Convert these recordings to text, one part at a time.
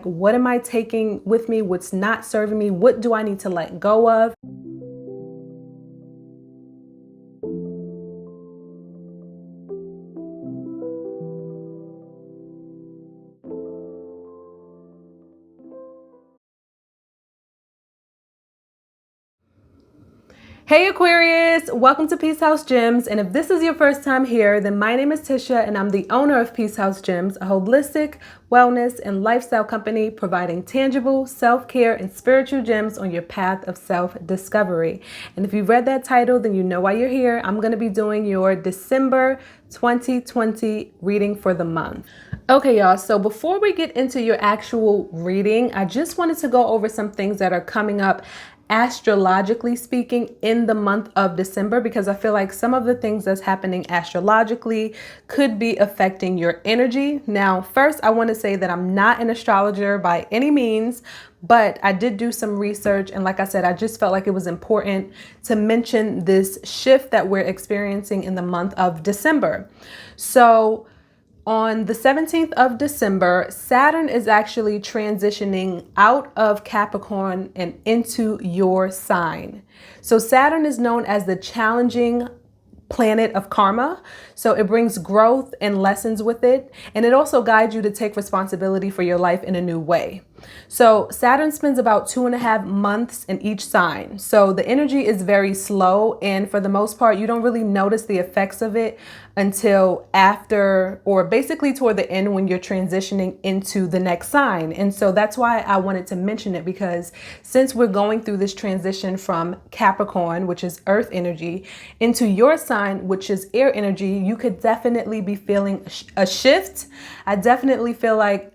what am I taking with me? What's not serving me? What do I need to let go of? Hey Aquarius, welcome to Peace Haus Gems. And if this is your first time here, then my name is Tisha and I'm the owner of Peace Haus Gems, a holistic wellness and lifestyle company providing tangible self-care and spiritual gems on your path of self-discovery. And if you read that title, then you know why you're here. I'm going to be doing your December 2020 reading for the month. Okay, y'all, so before we get into your actual reading, I just wanted to go over some things that are coming up astrologically speaking in the month of December, because I feel like some of the things that's happening astrologically could be affecting your energy. Now, first, I want to say that I'm not an astrologer by any means, but I did do some research. And like I said, I just felt like it was important to mention this shift that we're experiencing in the month of December. So on the 17th of December, Saturn is actually transitioning out of Capricorn and into your sign. So Saturn is known as the challenging planet of karma. So it brings growth and lessons with it. And it also guides you to take responsibility for your life in a new way. So Saturn spends about 2.5 months in each sign. So the energy is very slow. And for the most part, you don't really notice the effects of it until after, or basically toward the end when you're transitioning into the next sign. And so that's why I wanted to mention it, because since we're going through this transition from Capricorn, which is earth energy, into your sign, which is air energy, you could definitely be feeling a shift. I definitely feel like,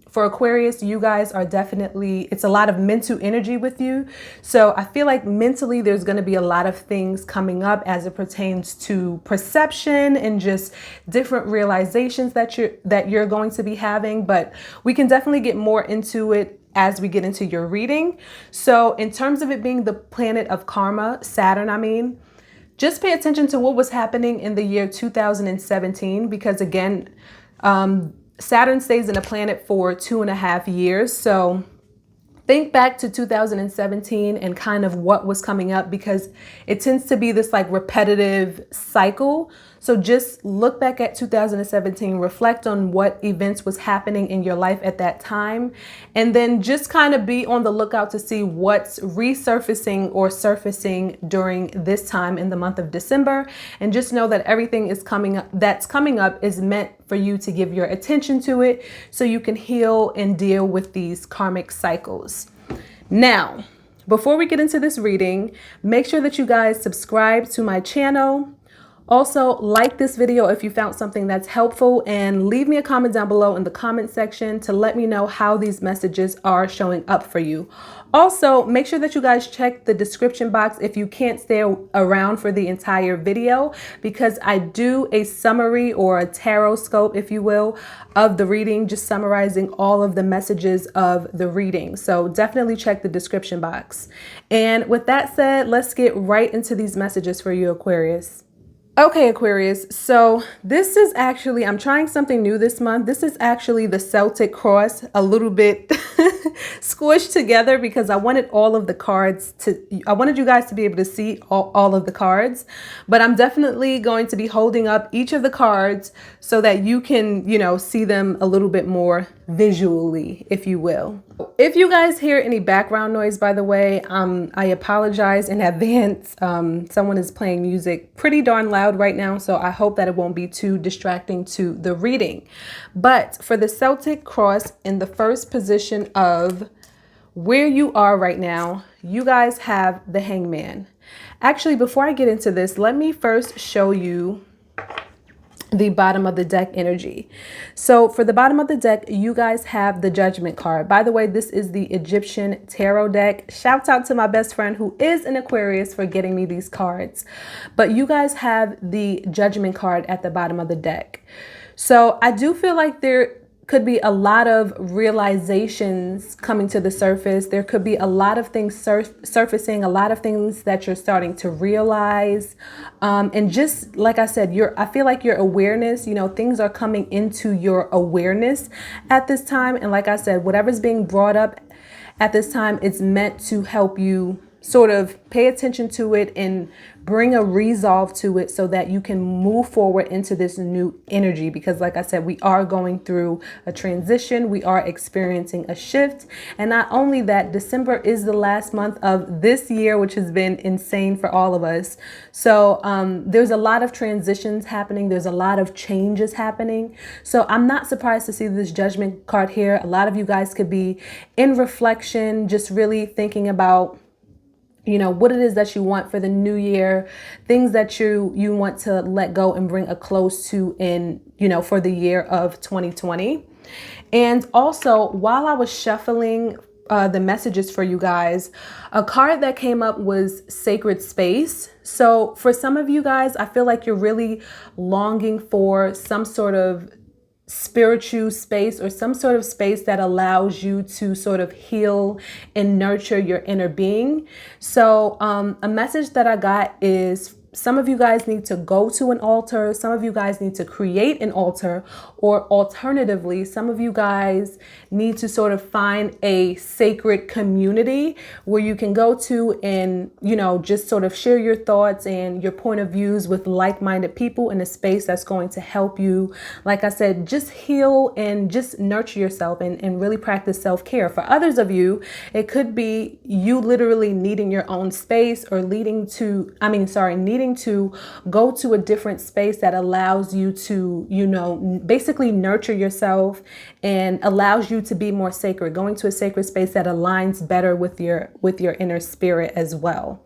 for Aquarius, you guys are definitely, it's a lot of mental energy with you. So I feel like mentally there's going to be a lot of things coming up as it pertains to perception and just different realizations that you're going to be having. But we can definitely get more into it as we get into your reading. So in terms of it being the planet of karma, Saturn, just pay attention to what was happening in the year 2017, because again, Saturn stays in a planet for 2.5 years. So think back to 2017 and kind of what was coming up, because it tends to be this like repetitive cycle. So just look back at 2017, reflect on what events was happening in your life at that time, and then just kind of be on the lookout to see what's resurfacing or surfacing during this time in the month of December. And just know that everything is coming up is meant for you to give your attention to it so you can heal and deal with these karmic cycles. Now, before we get into this reading, make sure that you guys subscribe to my channel. Also, like this video if you found something that's helpful, and leave me a comment down below in the comment section to let me know how these messages are showing up for you. Also, make sure that you guys check the description box if you can't stay around for the entire video, because I do a summary or a tarot scope, if you will, of the reading, just summarizing all of the messages of the reading. So definitely check the description box. And with that said, let's get right into these messages for you, Aquarius. Okay, Aquarius, so this is actually, I'm trying something new this month. This is actually the Celtic cross, a little bit squished together, because I wanted all of the cards I wanted you guys to be able to see all of the cards, but I'm definitely going to be holding up each of the cards so that you can, see them a little bit more visually, if you will. If you guys hear any background noise, by the way, I apologize in advance. Someone is playing music pretty darn loud right now, so I hope that it won't be too distracting to the reading. But for the Celtic cross, in the first position of where you are right now, you guys have the Hangman. Actually, before I get into this, let me first show you the bottom of the deck energy. So for the bottom of the deck, you guys have the Judgment card. By the way, this is the Egyptian tarot deck. Shout out to my best friend who is an Aquarius for getting me these cards. But you guys have the Judgment card at the bottom of the deck. So I do feel like could be a lot of realizations coming to the surface. There could be a lot of things surfacing, a lot of things that you're starting to realize. And just like I said, I feel like your awareness, you know, things are coming into your awareness at this time. And like I said, whatever's being brought up at this time, it's meant to help you sort of pay attention to it and bring a resolve to it so that you can move forward into this new energy. Because like I said, we are going through a transition. We are experiencing a shift. And not only that, December is the last month of this year, which has been insane for all of us. So there's a lot of transitions happening. There's a lot of changes happening. So I'm not surprised to see this Judgment card here. A lot of you guys could be in reflection, just really thinking about, you know, what it is that you want for the new year, things that you want to let go and bring a close to in, you know, for the year of 2020. And also, while I was shuffling the messages for you guys, a card that came up was Sacred Space. So for some of you guys, I feel like you're really longing for some sort of spiritual space or some sort of space that allows you to sort of heal and nurture your inner being. So a message that I got is some of you guys need to go to an altar. Some of you guys need to create an altar, or alternatively, some of you guys need to sort of find a sacred community where you can go to and, you know, just sort of share your thoughts and your point of views with like-minded people in a space that's going to help you, like I said, just heal and just nurture yourself and really practice self-care. For others of you, it could be you literally needing your own space or needing to go to a different space that allows you to, you know, basically nurture yourself and allows you to be more sacred, going to a sacred space that aligns better with your inner spirit as well.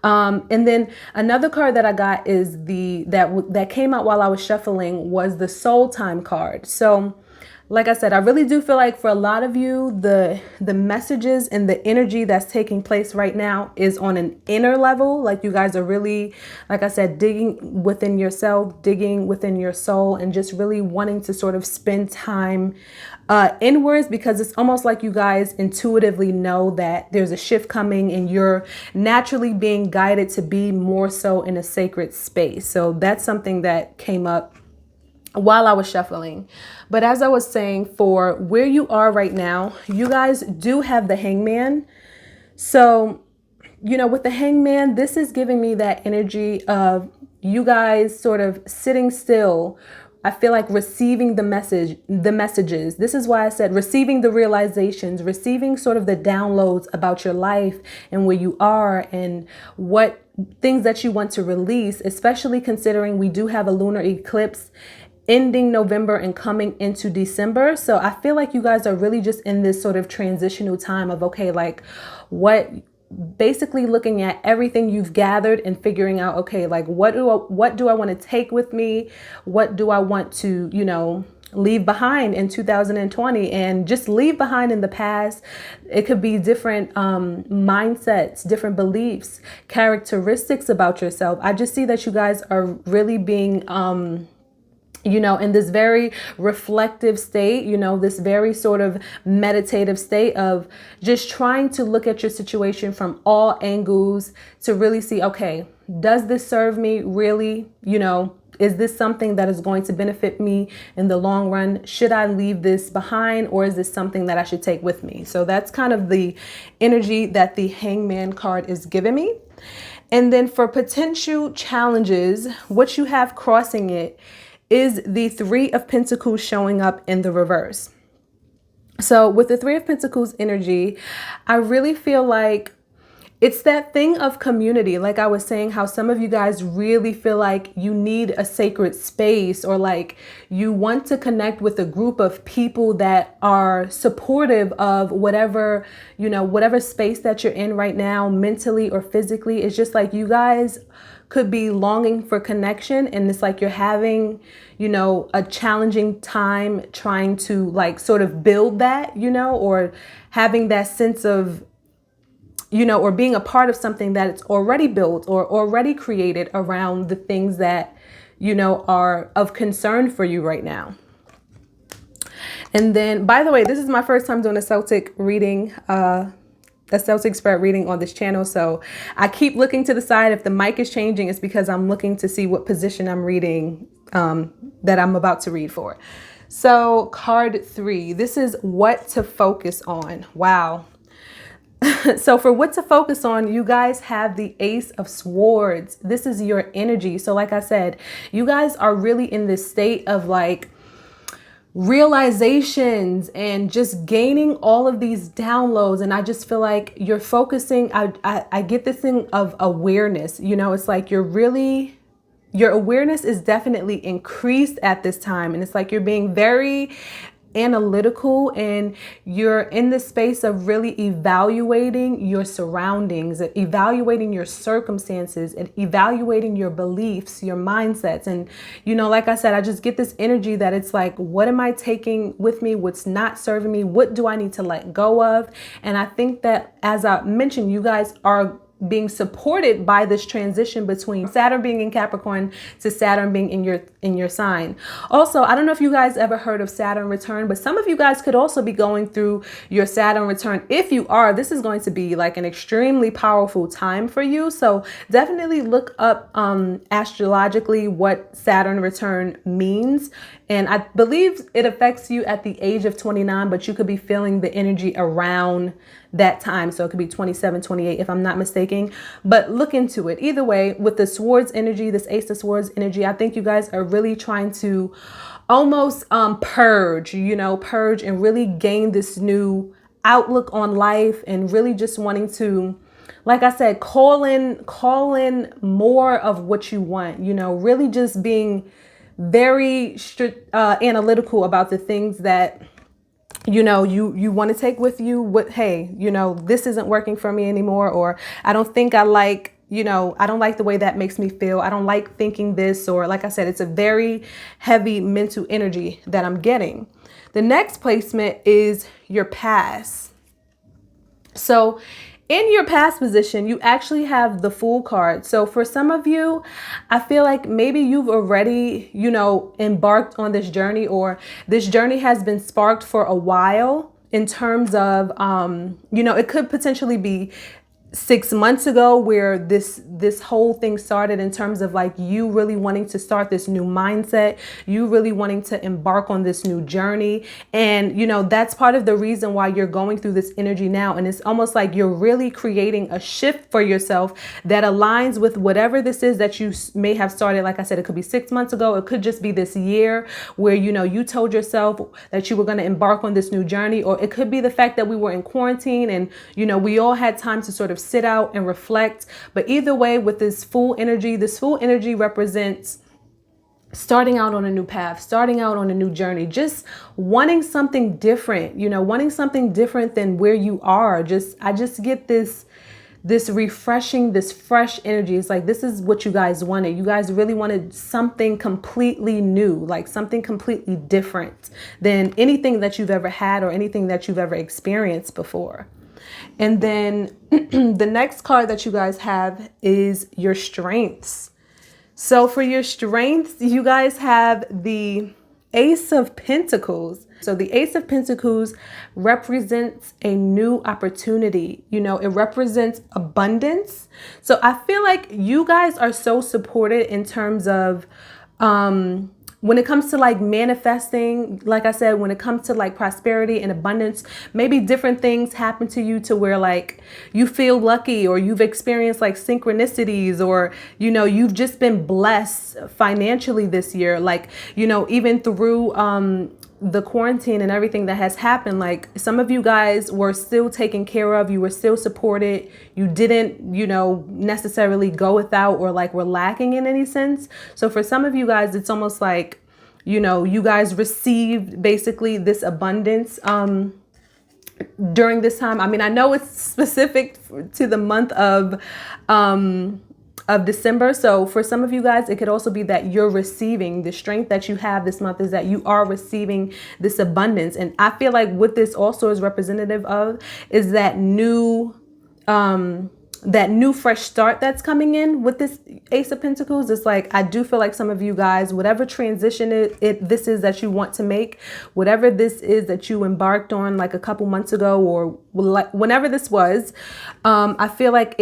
And then another card that I got is that came out while I was shuffling was the Soul Time card. So like I said, I really do feel like for a lot of you, the messages and the energy that's taking place right now is on an inner level. Like you guys are really, like I said, digging within yourself, digging within your soul, and just really wanting to sort of spend time inwards, because it's almost like you guys intuitively know that there's a shift coming and you're naturally being guided to be more so in a sacred space. So that's something that came up while I was shuffling. But as I was saying, for where you are right now, you guys do have the Hangman. So, you know, with the Hangman, this is giving me that energy of you guys sort of sitting still. I feel like receiving the messages. This is why I said receiving the realizations, receiving sort of the downloads about your life and where you are and what things that you want to release, especially considering we do have a lunar eclipse ending November and coming into December. So I feel like you guys are really just in this sort of transitional time of, okay, like basically looking at everything you've gathered and figuring out, okay, like what do I want to take with me? What do I want to, you know, leave behind in 2020 and just leave behind in the past? It could be different mindsets, different beliefs, characteristics about yourself. I just see that you guys are really being you know, in this very reflective state, you know, this very sort of meditative state of just trying to look at your situation from all angles to really see, okay, does this serve me really? You know, is this something that is going to benefit me in the long run? Should I leave this behind, or is this something that I should take with me? So that's kind of the energy that the Hangman card is giving me. And then for potential challenges, what you have crossing it is the Three of Pentacles showing up in the reverse. So with the Three of Pentacles energy, I really feel like it's that thing of community. Like I was saying, how some of you guys really feel like you need a sacred space, or like you want to connect with a group of people that are supportive of whatever, you know, whatever space that you're in right now, mentally or physically. It's just like you guys could be longing for connection, and it's like you're having, you know, a challenging time trying to like sort of build that, you know, or having that sense of, you know, or being a part of something that it's already built or already created around the things that, you know, are of concern for you right now. And then, by the way, this is my first time doing a Celtic reading, a Celtic spread reading on this channel. So I keep looking to the side. If the mic is changing, it's because I'm looking to see what position I'm reading, that I'm about to read for. So card 3, this is what to focus on. Wow. So for what to focus on, you guys have the Ace of Swords. This is your energy. So like I said, you guys are really in this state of like realizations and just gaining all of these downloads. And I just feel like you're focusing. I get this thing of awareness. You know, it's like your awareness is definitely increased at this time. And it's like you're being very analytical, and you're in the space of really evaluating your surroundings, evaluating your circumstances, and evaluating your beliefs, your mindsets. And, you know, like I said, I just get this energy that it's like, what am I taking with me? What's not serving me? What do I need to let go of? And I think that, as I mentioned, you guys are being supported by this transition between Saturn being in Capricorn to Saturn being in your sign. Also, I don't know if you guys ever heard of Saturn return, but some of you guys could also be going through your Saturn return. If you are, this is going to be like an extremely powerful time for you. So definitely look up astrologically what Saturn return means. And I believe it affects you at the age of 29, but you could be feeling the energy around that time. So it could be 27, 28, if I'm not mistaken, but look into it. Either way, with the Swords energy, this Ace of Swords energy, I think you guys are really trying to almost purge and really gain this new outlook on life, and really just wanting to, like I said, call in more of what you want, you know, really just being very analytical about the things that you know, you want to take with you. What, hey, you know, this isn't working for me anymore, or I don't think I like, you know, I don't like the way that makes me feel. I don't like thinking this, or like I said, it's a very heavy mental energy that I'm getting. The next placement is your past. So in your past position, you actually have the Fool card. So for some of you, I feel like maybe you've already, you know, embarked on this journey, or this journey has been sparked for a while in terms of, you know, it could potentially be 6 months ago where this whole thing started, in terms of like you really wanting to start this new mindset, you really wanting to embark on this new journey. And, you know, that's part of the reason why you're going through this energy now. And it's almost like you're really creating a shift for yourself that aligns with whatever this is that you may have started. Like I said, it could be 6 months ago. It could just be this year where, you know, you told yourself that you were going to embark on this new journey. Or it could be the fact that we were in quarantine and, you know, we all had time to sort of sit out and reflect. But either way, with this Fool energy represents starting out on a new path, starting out on a new journey, just wanting something different, you know, wanting something different than where you are. I just get this refreshing, this fresh energy. It's like, this is what you guys wanted. You guys really wanted something completely new, like something completely different than anything that you've ever had or anything that you've ever experienced before. And then the next card that you guys have is your strengths. So for your strengths, you guys have the Ace of Pentacles. So the Ace of Pentacles represents a new opportunity. You know, it represents abundance. So I feel like you guys are so supported in terms of, when it comes to like manifesting, like I said, when it comes to like prosperity and abundance, maybe different things happen to you to where like you feel lucky, or you've experienced like synchronicities, or, you know, you've just been blessed financially this year. Like, you know, even through the quarantine and everything that has happened, like some of you guys were still taken care of. You were still supported. You didn't, you know, necessarily go without, or like were lacking in any sense. So for some of you guys, it's almost like, you know, you guys received basically this abundance during this time. I mean, I know it's specific to the month of December. So for some of you guys, it could also be that you're receiving the strength that you have this month, is that you are receiving this abundance. And I feel like what this also is representative of is that new that new fresh start that's coming in with this Ace of Pentacles. It's like, I do feel like some of you guys, whatever transition this is that you want to make, whatever this is that you embarked on like a couple months ago or whenever this was, I feel like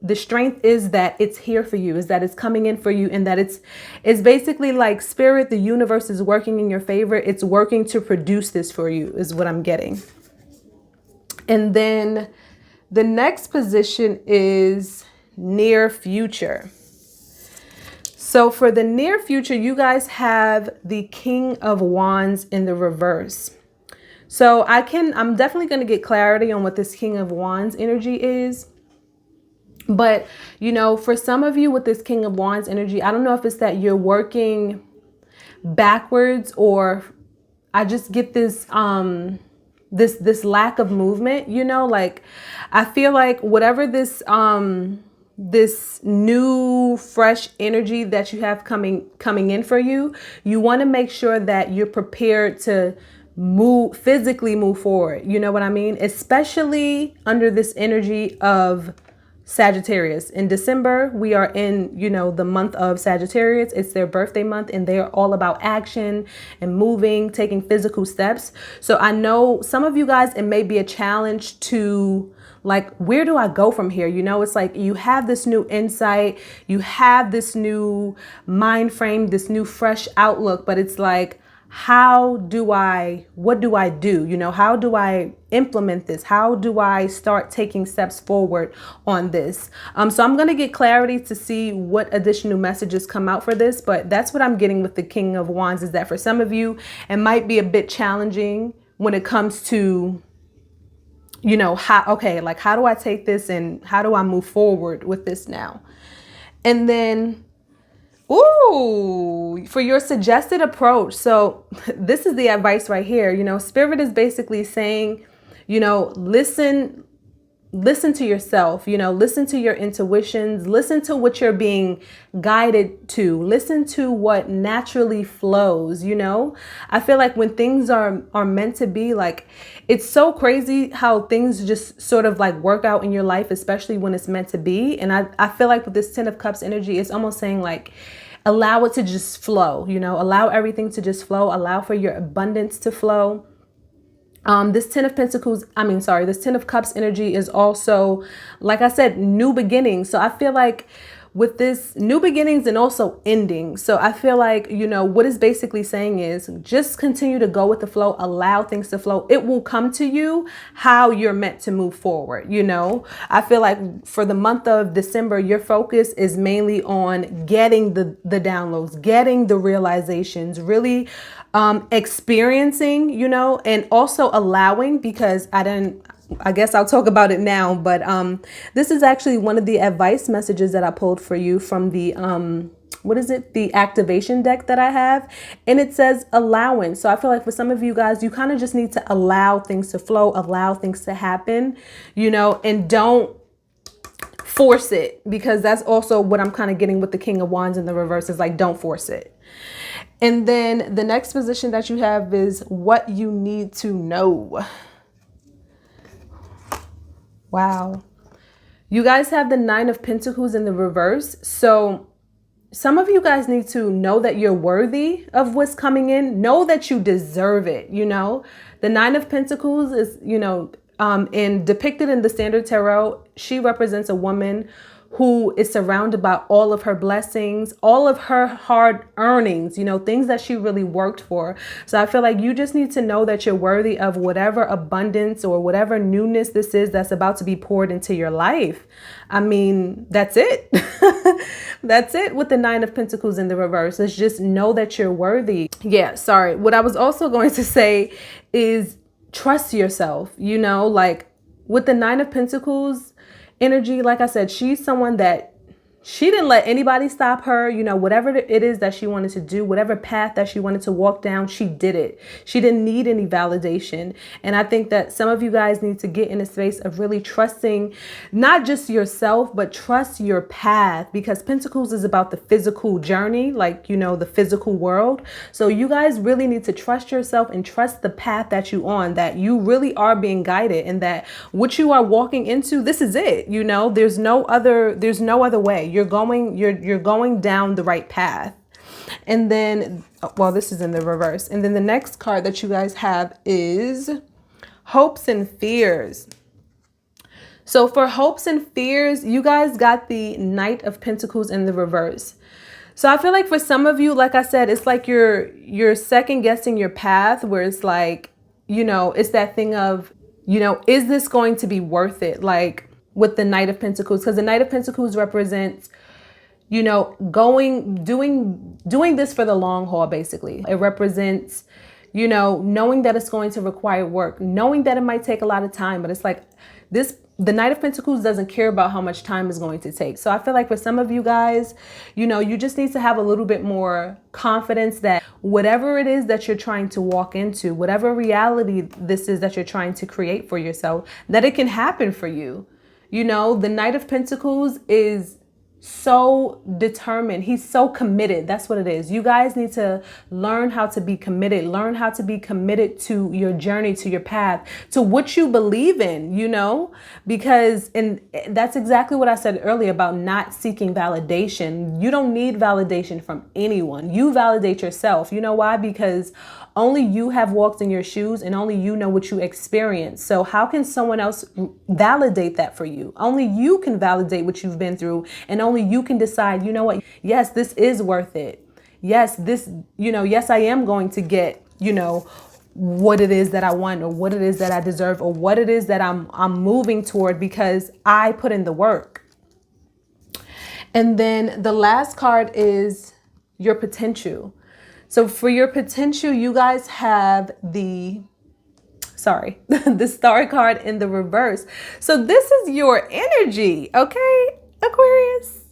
the strength is that it's here for you, is that it's coming in for you, and that it's basically like spirit, the universe is working in your favor. It's working to produce this for you is what I'm getting. And then the next position is near future. So for the near future, you guys have the King of Wands in the reverse. So I'm definitely going to get clarity on what this King of Wands energy is. But, you know, for some of you with this King of Wands energy, I don't know if it's that you're working backwards, or I just get this, this lack of movement, you know, like I feel like whatever this new fresh energy that you have coming in for you, you want to make sure that you're prepared to physically move forward. You know what I mean? Especially under this energy of Sagittarius. In December, we are in, you know, the month of Sagittarius. It's their birthday month, and they are all about action and moving, taking physical steps. So I know some of you guys, it may be a challenge to like, where do I go from here? You know, it's like you have this new insight, you have this new mind frame, this new fresh outlook, but it's like, what do I do? You know, how do I implement this? How do I start taking steps forward on this? So I'm going to get clarity to see what additional messages come out for this. But that's what I'm getting with the King of Wands, is that for some of you, it might be a bit challenging when it comes to, you know, how do I take this and how do I move forward with this now? And then, ooh, for your suggested approach. So this is the advice right here. You know, Spirit is basically saying, you know, listen to yourself, you know, listen to your intuitions, listen to what you're being guided to, listen to what naturally flows. You know, I feel like when things are meant to be, like, it's so crazy how things just sort of like work out in your life, especially when it's meant to be. And I feel like with this 10 of Cups energy, it's almost saying like, allow it to just flow, you know, allow everything to just flow, allow for your abundance to flow. This 10 of Pentacles, this 10 of Cups energy is also, like I said, new beginnings. So I feel like with this new beginnings and also endings. So I feel like, you know, what it's basically saying is just continue to go with the flow, allow things to flow. It will come to you how you're meant to move forward. You know, I feel like for the month of December, your focus is mainly on getting the downloads, getting the realizations, really experiencing, you know, and also allowing, because I guess I'll talk about it now, but this is actually one of the advice messages that I pulled for you from the the activation deck that I have, and it says allowance. So I feel like for some of you guys, you kind of just need to allow things to flow, allow things to happen, you know, and don't force it, because that's also what I'm kind of getting with the King of Wands in the reverse, is like, don't force it. And then the next position that you have is what you need to know. Wow. You guys have the 9 of Pentacles in the reverse. So some of you guys need to know that you're worthy of what's coming in. Know that you deserve it. You know, the 9 of Pentacles is, you know, and depicted in the Standard Tarot, she represents a woman who is surrounded by all of her blessings, all of her hard earnings, you know, things that she really worked for. So I feel like you just need to know that you're worthy of whatever abundance or whatever newness this is that's about to be poured into your life. I mean, that's it. That's it with the 9 of Pentacles in the reverse. It's just know that you're worthy. Yeah, sorry. What I was also going to say is trust yourself, you know, like with the 9 of Pentacles energy, like I said, she's someone that She didn't let anybody stop her. Whatever it is that she wanted to do, whatever path that she wanted to walk down, she did it. She didn't need any validation. And I think that some of you guys need to get in a space of really trusting not just yourself, but trust your path, because Pentacles is about the physical journey, like, the physical world. So you guys really need to trust yourself and trust the path that you on, that you really are being guided, and that what you are walking into, this is it. There's no other way. You're going down the right path. And then, well, this is in the reverse. And then the next card that you guys have is hopes and fears. So for hopes and fears, you guys got the Knight of Pentacles in the reverse. So I feel like for some of you, like I said, it's like you're second guessing your path, where it's like, it's that thing of, is this going to be worth it? Like with the Knight of Pentacles, because the Knight of Pentacles represents, doing this for the long haul, basically. It represents, knowing that it's going to require work, knowing that it might take a lot of time, but it's like the Knight of Pentacles doesn't care about how much time is going to take. So I feel like for some of you guys, you just need to have a little bit more confidence that whatever it is that you're trying to walk into, whatever reality this is that you're trying to create for yourself, that it can happen for you. The Knight of Pentacles is so determined. He's so committed. That's what it is. You guys need to learn how to be committed. Learn how to be committed to your journey, to your path, to what you believe in, because, and that's exactly what I said earlier about not seeking validation. You don't need validation from anyone. You validate yourself. You know why? Because only you have walked in your shoes, and only you know what you experience. So how can someone else validate that for you? Only you can validate what you've been through, and only you can decide, what? Yes, this is worth it. Yes, yes, I am going to get, what it is that I want, or what it is that I deserve, or what it is that I'm moving toward, because I put in the work. And then the last card is your potential. So for your potential, you guys have the Star card in the reverse. So this is your energy, okay, Aquarius?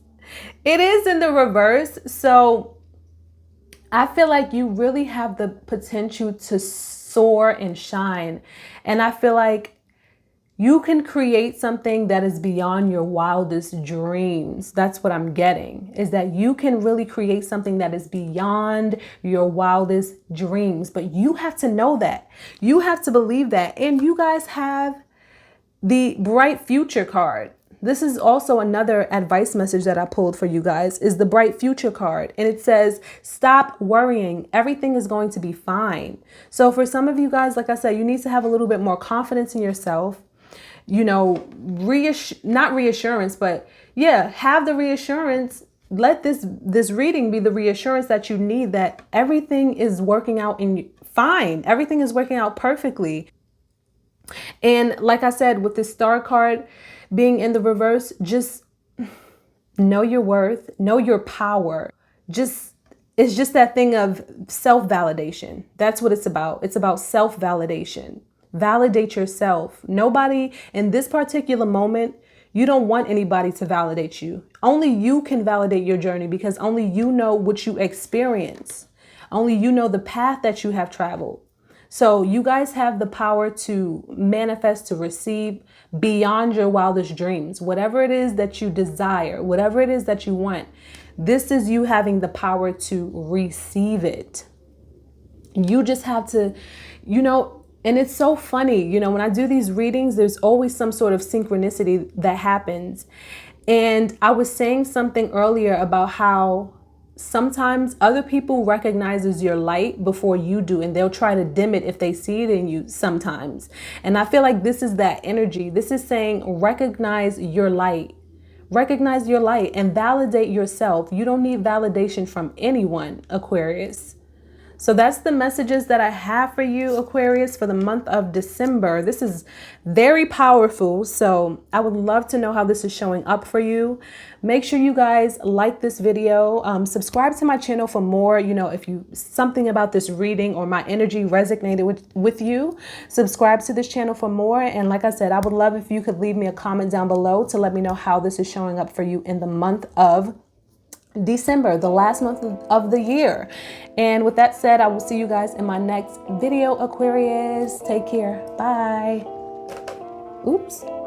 It is in the reverse. So I feel like you really have the potential to soar and shine. And I feel like you can create something that is beyond your wildest dreams. That's what I'm getting, is that you can really create something that is beyond your wildest dreams. But you have to know that. You have to believe that. And you guys have the Bright Future card. This is also another advice message that I pulled for you guys, is the Bright Future card. And it says, stop worrying. Everything is going to be fine. So for some of you guys, like I said, you need to have a little bit more confidence in yourself. Not reassurance, but yeah, have the reassurance. Let this reading be the reassurance that you need, that everything is working out fine. Everything is working out perfectly. And like I said, with the Star card being in the reverse, just know your worth, know your power. It's just that thing of self-validation. That's what it's about. It's about self-validation. Validate yourself. Nobody in this particular moment, you don't want anybody to validate you. Only you can validate your journey, because only you know what you experience. Only you know the path that you have traveled. So you guys have the power to manifest, to receive beyond your wildest dreams. Whatever it is that you desire, whatever it is that you want, this is you having the power to receive it. You just have to, and it's so funny, when I do these readings, there's always some sort of synchronicity that happens. And I was saying something earlier about how sometimes other people recognizes your light before you do, and they'll try to dim it if they see it in you sometimes. And I feel like this is that energy. This is saying, recognize your light. Recognize your light and validate yourself. You don't need validation from anyone, Aquarius. So that's the messages that I have for you, Aquarius, for the month of December. This is very powerful. So I would love to know how this is showing up for you. Make sure you guys like this video, subscribe to my channel for more. You know, if you something about this reading or my energy resonated with you, subscribe to this channel for more. And like I said, I would love if you could leave me a comment down below to let me know how this is showing up for you in the month of December, the last month of the year. And with that said, I will see you guys in my next video, Aquarius. Take care. Bye. Oops.